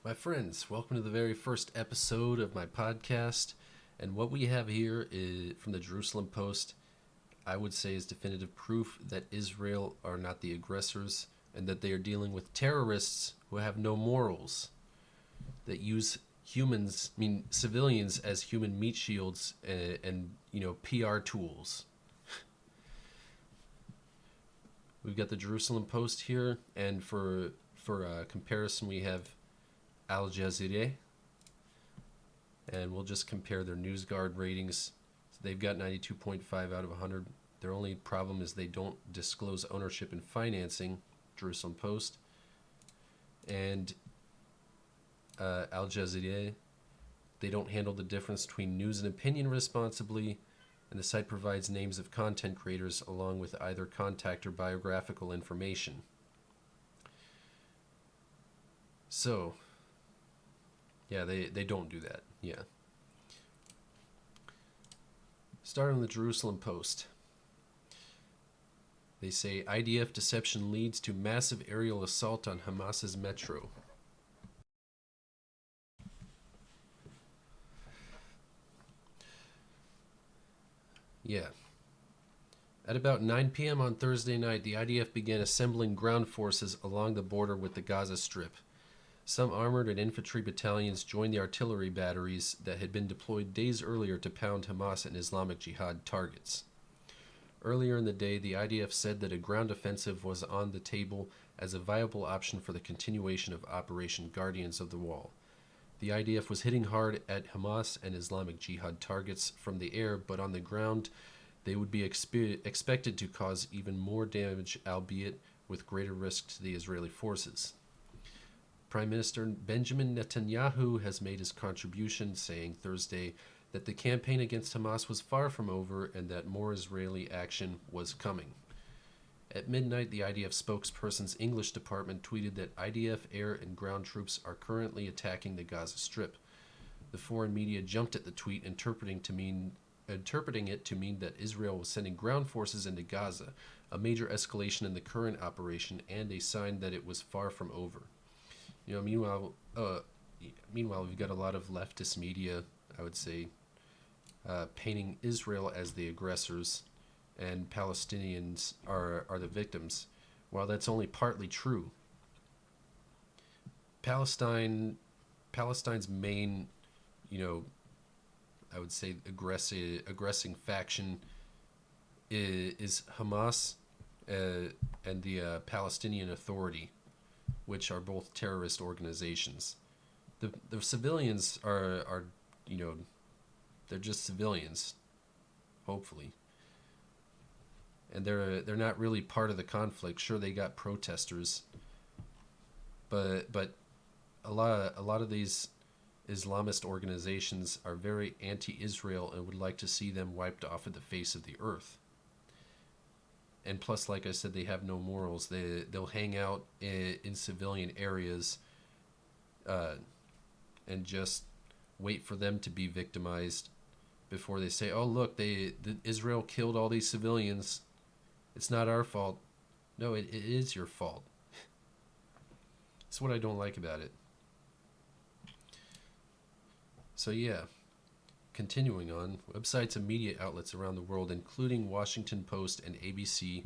My friends, welcome to the very first episode of my podcast. And what we have here is from the Jerusalem Post, I would say is definitive proof that Israel are not the aggressors and that they are dealing with terrorists who have no morals, that use civilians as human meat shields and PR tools. We've got the Jerusalem Post here, and for comparison, we have Al Jazeera, and we'll just compare their NewsGuard ratings. So they've got 92.5 out of 100. Their only problem is they don't disclose ownership and financing, Jerusalem Post. And Al Jazeera, they don't handle the difference between news and opinion responsibly, and the site provides names of content creators along with either contact or biographical information. So, yeah, they don't do that. Yeah. Starting with the Jerusalem Post. They say IDF deception leads to massive aerial assault on Hamas's metro. Yeah. At about 9 p.m. on Thursday night, the IDF began assembling ground forces along the border with the Gaza Strip. Some armored and infantry battalions joined the artillery batteries that had been deployed days earlier to pound Hamas and Islamic Jihad targets. Earlier in the day, the IDF said that a ground offensive was on the table as a viable option for the continuation of Operation Guardians of the Wall. The IDF was hitting hard at Hamas and Islamic Jihad targets from the air, but on the ground, they would be expected to cause even more damage, albeit with greater risk to the Israeli forces. Prime Minister Benjamin Netanyahu has made his contribution, saying Thursday that the campaign against Hamas was far from over and that more Israeli action was coming. At midnight, the IDF spokesperson's English department tweeted that IDF air and ground troops are currently attacking the Gaza Strip. The foreign media jumped at the tweet, interpreting it to mean that Israel was sending ground forces into Gaza, a major escalation in the current operation and a sign that it was far from over. Meanwhile, we've got a lot of leftist media, I would say, painting Israel as the aggressors and Palestinians are the victims. While that's only partly true, Palestine's main, I would say aggressing faction is Hamas and the Palestinian Authority, which are both terrorist organizations. The civilians are they're just civilians, hopefully, and they're not really part of the conflict. Sure, they got protesters, but a lot of these Islamist organizations are very anti-Israel and would like to see them wiped off of the face of the earth. And plus, like I said, they have no morals. They'll hang out in civilian areas and just wait for them to be victimized before they say, "Oh, look, Israel killed all these civilians. It's not our fault." No, it is your fault. That's what I don't like about it. So yeah, continuing on, websites and media outlets around the world, including Washington Post and ABC,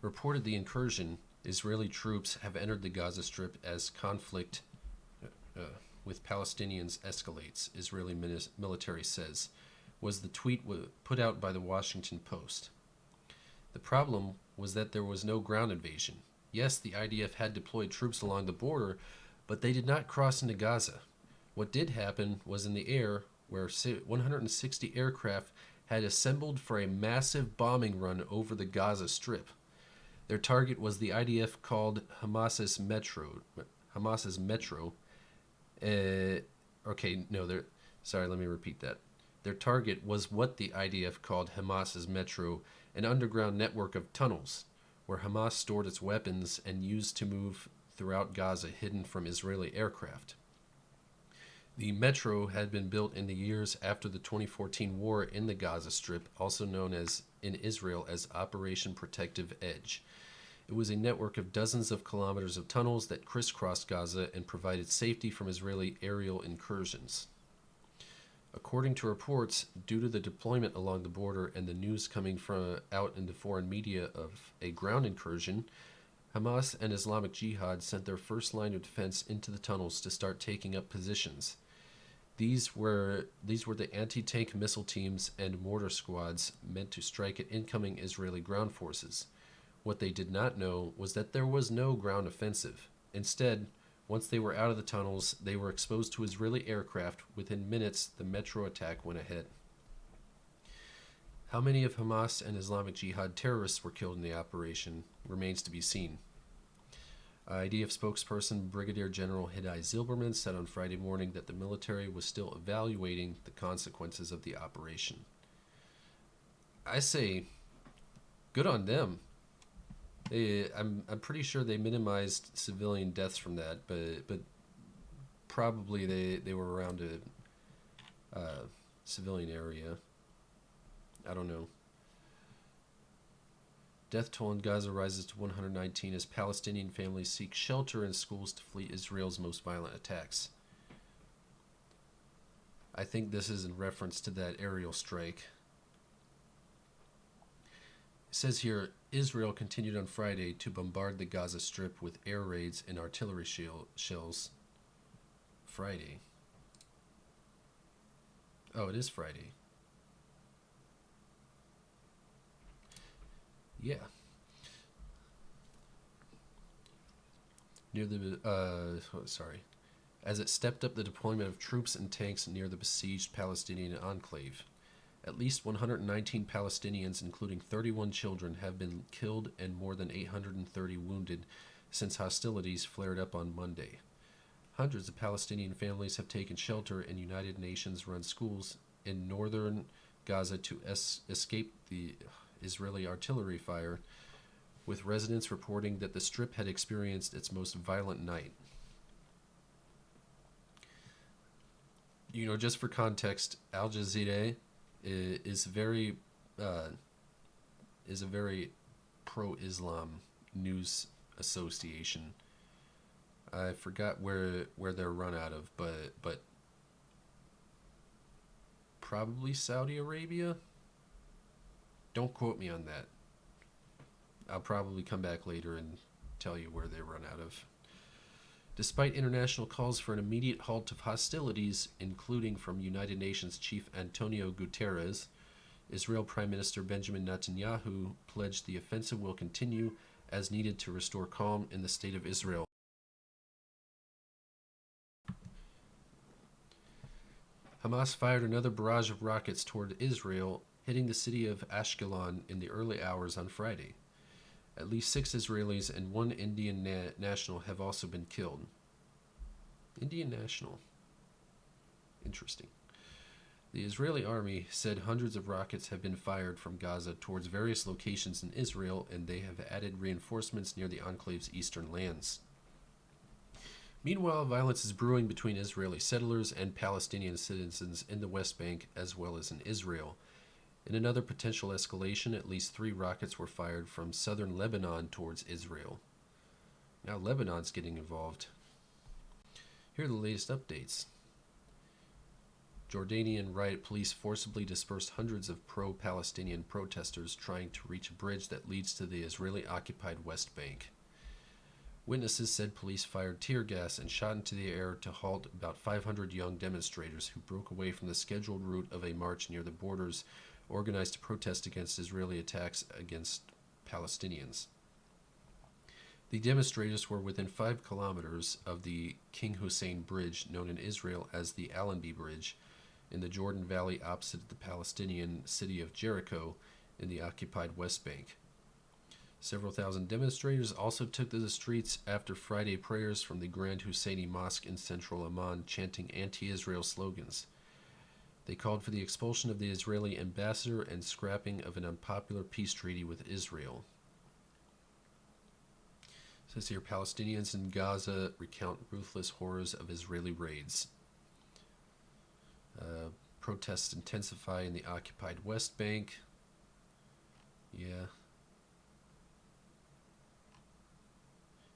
reported the incursion. Israeli troops have entered the Gaza Strip as conflict with Palestinians escalates, Israeli military says, was the tweet put out by the Washington Post. The problem was that there was no ground invasion. Yes, the IDF had deployed troops along the border, but they did not cross into Gaza. What did happen was in the air, where 160 aircraft had assembled for a massive bombing run over the Gaza Strip. Their target was the IDF called Hamas's Metro. Let me repeat that. Their target was what the IDF called Hamas's Metro, an underground network of tunnels, where Hamas stored its weapons and used to move throughout Gaza hidden from Israeli aircraft. The Metro had been built in the years after the 2014 war in the Gaza Strip, also known as in Israel as Operation Protective Edge. It was a network of dozens of kilometers of tunnels that crisscrossed Gaza and provided safety from Israeli aerial incursions. According to reports, due to the deployment along the border and the news coming from out in the foreign media of a ground incursion, Hamas and Islamic Jihad sent their first line of defense into the tunnels to start taking up positions. These were the anti-tank missile teams and mortar squads meant to strike at incoming Israeli ground forces. What they did not know was that there was no ground offensive. Instead, once they were out of the tunnels, they were exposed to Israeli aircraft. Within minutes, the metro attack went ahead. How many of Hamas and Islamic Jihad terrorists were killed in the operation remains to be seen. IDF spokesperson Brigadier General Hidai Zilberman said on Friday morning that the military was still evaluating the consequences of the operation. I say, good on them. I'm pretty sure they minimized civilian deaths from that, but probably they were around a civilian area. I don't know. Death toll in Gaza rises to 119 as Palestinian families seek shelter in schools to flee Israel's most violent attacks. I think this is in reference to that aerial strike. It says here, Israel continued on Friday to bombard the Gaza Strip with air raids and artillery shells. Friday. Oh, it is Friday. Yeah. As it stepped up the deployment of troops and tanks near the besieged Palestinian enclave. At least 119 Palestinians, including 31 children, have been killed and more than 830 wounded since hostilities flared up on Monday. Hundreds of Palestinian families have taken shelter in United Nations-run schools in northern Gaza to escape the Israeli artillery fire, with residents reporting that the Strip had experienced its most violent night. Just for context, Al Jazeera is a very pro-Islam news association. I forgot where they're run out of, but probably Saudi Arabia. Don't quote me on that. I'll probably come back later and tell you where they run out of. Despite international calls for an immediate halt of hostilities, including from United Nations Chief Antonio Guterres, Israel Prime Minister Benjamin Netanyahu pledged the offensive will continue as needed to restore calm in the state of Israel. Hamas fired another barrage of rockets toward Israel, hitting the city of Ashkelon in the early hours on Friday. At least 6 Israelis and 1 Indian national have also been killed. Indian national. Interesting. The Israeli army said hundreds of rockets have been fired from Gaza towards various locations in Israel, and they have added reinforcements near the enclave's eastern lands. Meanwhile, violence is brewing between Israeli settlers and Palestinian citizens in the West Bank as well as in Israel. In another potential escalation, at least 3 rockets were fired from southern Lebanon towards Israel. Now Lebanon's getting involved. Here are the latest updates. Jordanian riot police forcibly dispersed hundreds of pro-Palestinian protesters trying to reach a bridge that leads to the Israeli-occupied West Bank. Witnesses said police fired tear gas and shot into the air to halt about 500 young demonstrators who broke away from the scheduled route of a march near the borders organized to protest against Israeli attacks against Palestinians. The demonstrators were within 5 kilometers of the King Hussein Bridge, known in Israel as the Allenby Bridge, in the Jordan Valley opposite the Palestinian city of Jericho in the occupied West Bank. Several thousand demonstrators also took to the streets after Friday prayers from the Grand Husseini Mosque in central Amman, chanting anti-Israel slogans. They called for the expulsion of the Israeli ambassador and scrapping of an unpopular peace treaty with Israel. It says here, Palestinians in Gaza recount ruthless horrors of Israeli raids. Protests intensify in the occupied West Bank. Yeah.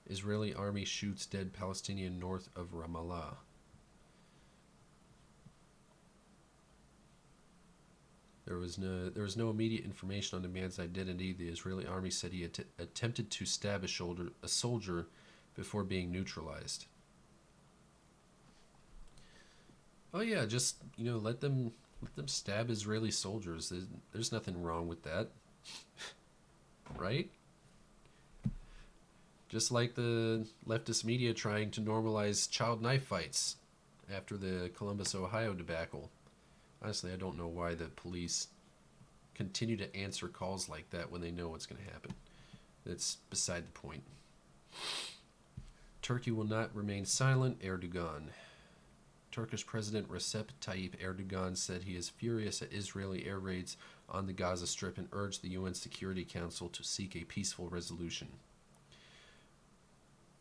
Israeli army shoots dead Palestinian north of Ramallah. There was no immediate information on the man's identity. The Israeli army said he attempted to stab a soldier before being neutralized. Oh yeah, just let them stab Israeli soldiers. There's nothing wrong with that, right? Just like the leftist media trying to normalize child knife fights after the Columbus, Ohio debacle. Honestly, I don't know why the police continue to answer calls like that when they know what's going to happen. That's beside the point. Turkey will not remain silent, Erdogan. Turkish President Recep Tayyip Erdogan said he is furious at Israeli air raids on the Gaza Strip and urged the UN Security Council to seek a peaceful resolution.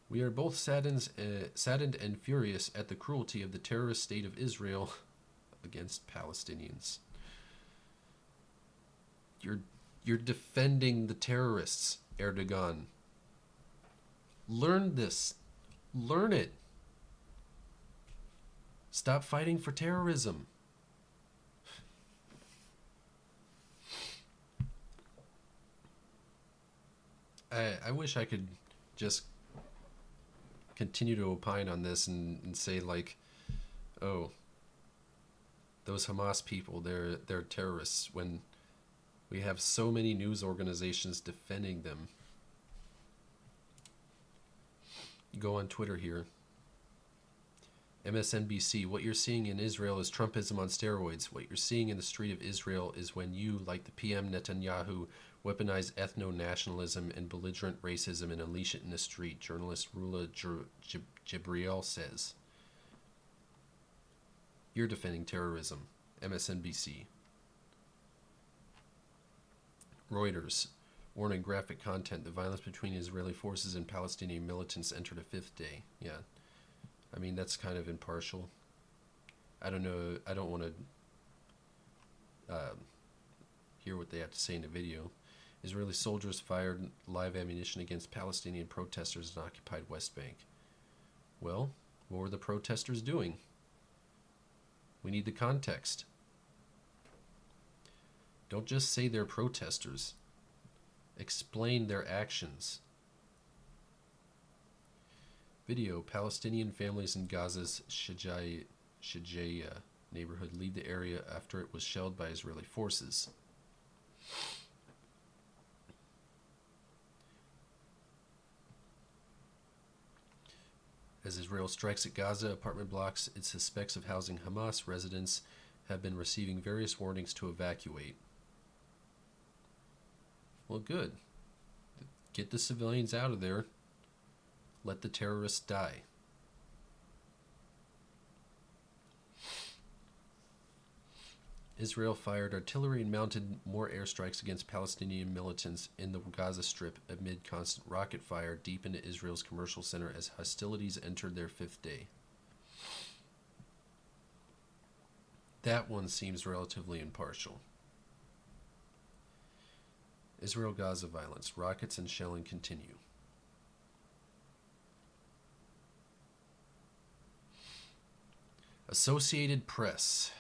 We are both saddened and furious at the cruelty of the terrorist state of Israel against Palestinians. You're defending the terrorists, Erdogan. Learn this. Learn it. Stop fighting for terrorism. I wish I could just continue to opine on this and say like, oh, those Hamas people, they're terrorists, when we have so many news organizations defending them. You go on Twitter here. MSNBC, what you're seeing in Israel is Trumpism on steroids. What you're seeing in the street of Israel is when you, like the PM Netanyahu, weaponize ethno-nationalism and belligerent racism and unleash it in the street, journalist Rula Jibriel says. You're defending terrorism. MSNBC. Reuters, warning graphic content. The violence between Israeli forces and Palestinian militants entered a fifth day. Yeah. I mean, that's kind of impartial. I don't know. I don't want to hear what they have to say in the video. Israeli soldiers fired live ammunition against Palestinian protesters in occupied West Bank. Well, what were the protesters doing? We need the context. Don't just say they're protesters. Explain their actions. Video, Palestinian families in Gaza's Shijaya neighborhood leave the area after it was shelled by Israeli forces. As Israel strikes at Gaza apartment blocks it suspects of housing Hamas residents have been receiving various warnings to evacuate. Well, good. Get the civilians out of there. Let the terrorists die. Israel fired artillery and mounted more airstrikes against Palestinian militants in the Gaza Strip amid constant rocket fire deep into Israel's commercial center as hostilities entered their fifth day. That one seems relatively impartial. Israel-Gaza violence. Rockets and shelling continue. Associated Press.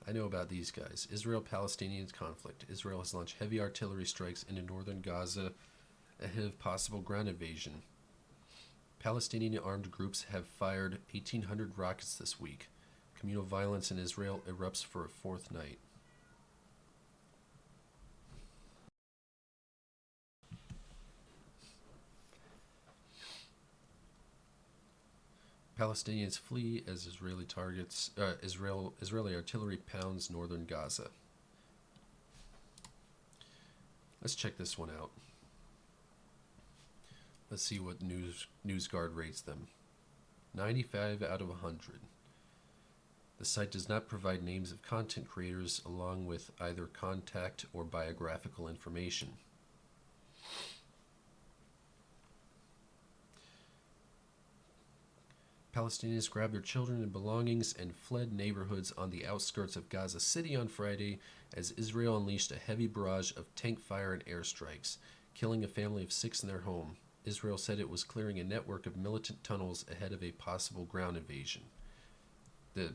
I know about these guys. Israel-Palestinian conflict. Israel has launched heavy artillery strikes into northern Gaza ahead of possible ground invasion. Palestinian armed groups have fired 1,800 rockets this week. Communal violence in Israel erupts for a fourth night. Palestinians flee as Israeli artillery pounds northern Gaza. Let's check this one out. Let's see what NewsGuard rates them. 95 out of 100. The site does not provide names of content creators along with either contact or biographical information. Palestinians grabbed their children and belongings and fled neighborhoods on the outskirts of Gaza City on Friday as Israel unleashed a heavy barrage of tank fire and airstrikes, killing a family of 6 in their home. Israel said it was clearing a network of militant tunnels ahead of a possible ground invasion. The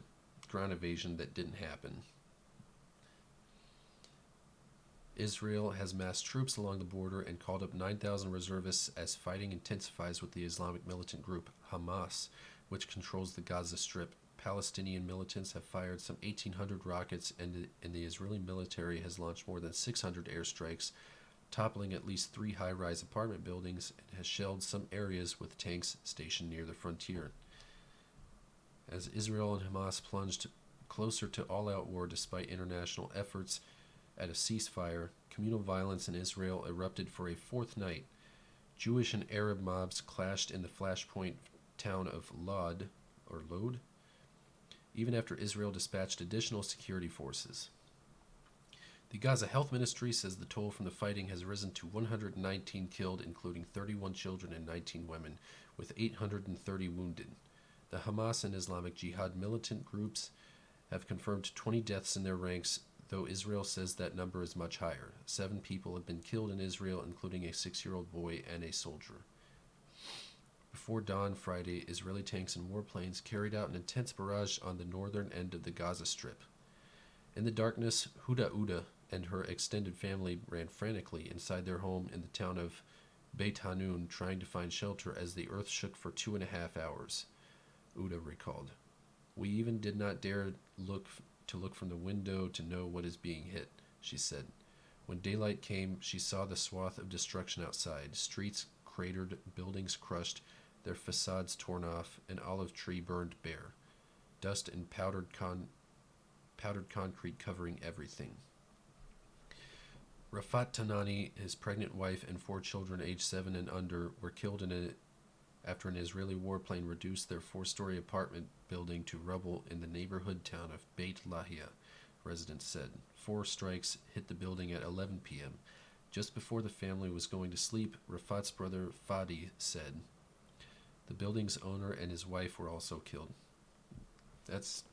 ground invasion that didn't happen. Israel has massed troops along the border and called up 9,000 reservists as fighting intensifies with the Islamic militant group Hamas, which controls the Gaza Strip. Palestinian militants have fired some 1,800 rockets, and the Israeli military has launched more than 600 airstrikes, toppling at least 3 high-rise apartment buildings, and has shelled some areas with tanks stationed near the frontier. As Israel and Hamas plunged closer to all-out war despite international efforts at a ceasefire, communal violence in Israel erupted for a 4th night. Jewish and Arab mobs clashed in the flashpoint town of Lod, even after Israel dispatched additional security forces. The Gaza Health Ministry says the toll from the fighting has risen to 119 killed, including 31 children and 19 women, with 830 wounded. The Hamas and Islamic Jihad militant groups have confirmed 20 deaths in their ranks, though Israel says that number is much higher. 7 people have been killed in Israel, including a 6-year-old boy and a soldier. Before dawn Friday, Israeli tanks and warplanes carried out an intense barrage on the northern end of the Gaza Strip. In the darkness, Huda and her extended family ran frantically inside their home in the town of Beit Hanun, trying to find shelter as the earth shook for 2.5 hours. Uda recalled. "We even did not dare look from the window to know what is being hit," she said. When daylight came, she saw the swath of destruction outside. Streets cratered, buildings crushed, their facades torn off, an olive tree burned bare. Dust and powdered concrete covering everything. Rafat Tanani, his pregnant wife, and 4 children aged 7 and under were killed after an Israeli warplane reduced their 4-story apartment building to rubble in the neighborhood town of Beit Lahia, residents said. 4 strikes hit the building at 11 p.m. Just before the family was going to sleep, Rafat's brother Fadi said. The building's owner and his wife were also killed. That's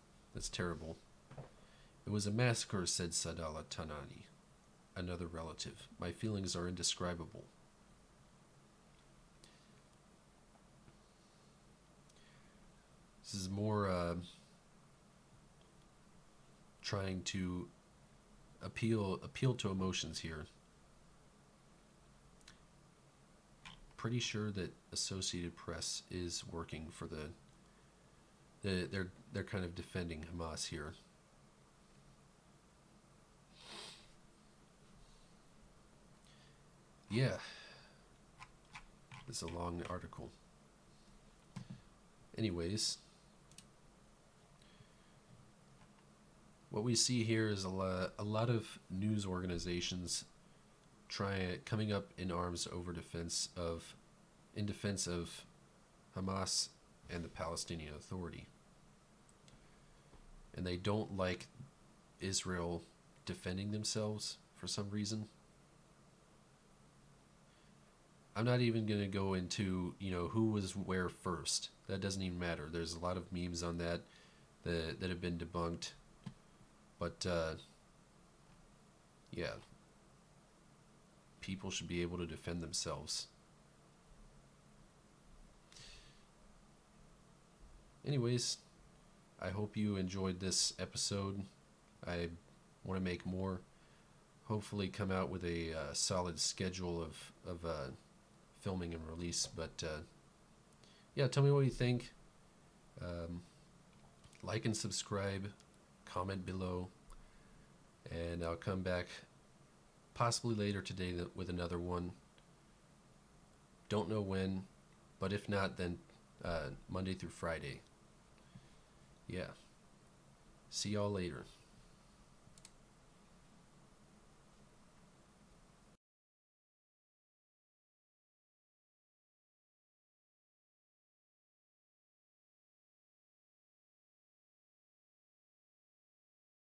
terrible. "It was a massacre," said Sadala Tanani, another relative. "My feelings are indescribable." This is more trying to appeal to emotions here. Pretty sure that Associated Press is working for they're kind of defending Hamas here. Yeah, it's a long article. Anyways, what we see here is a lot of news organizations coming up in arms in defense of Hamas and the Palestinian Authority. And they don't like Israel defending themselves for some reason. I'm not even going to go into, who was where first. That doesn't even matter. There's a lot of memes on that have been debunked. But, yeah. People should be able to defend themselves. Anyways, I hope you enjoyed this episode. I want to make more. Hopefully come out with a solid schedule of filming and release. But, yeah, tell me what you think. Like and subscribe. Comment below. And I'll come back possibly later today with another one. Don't know when, but if not, then Monday through Friday. Yeah. See y'all later.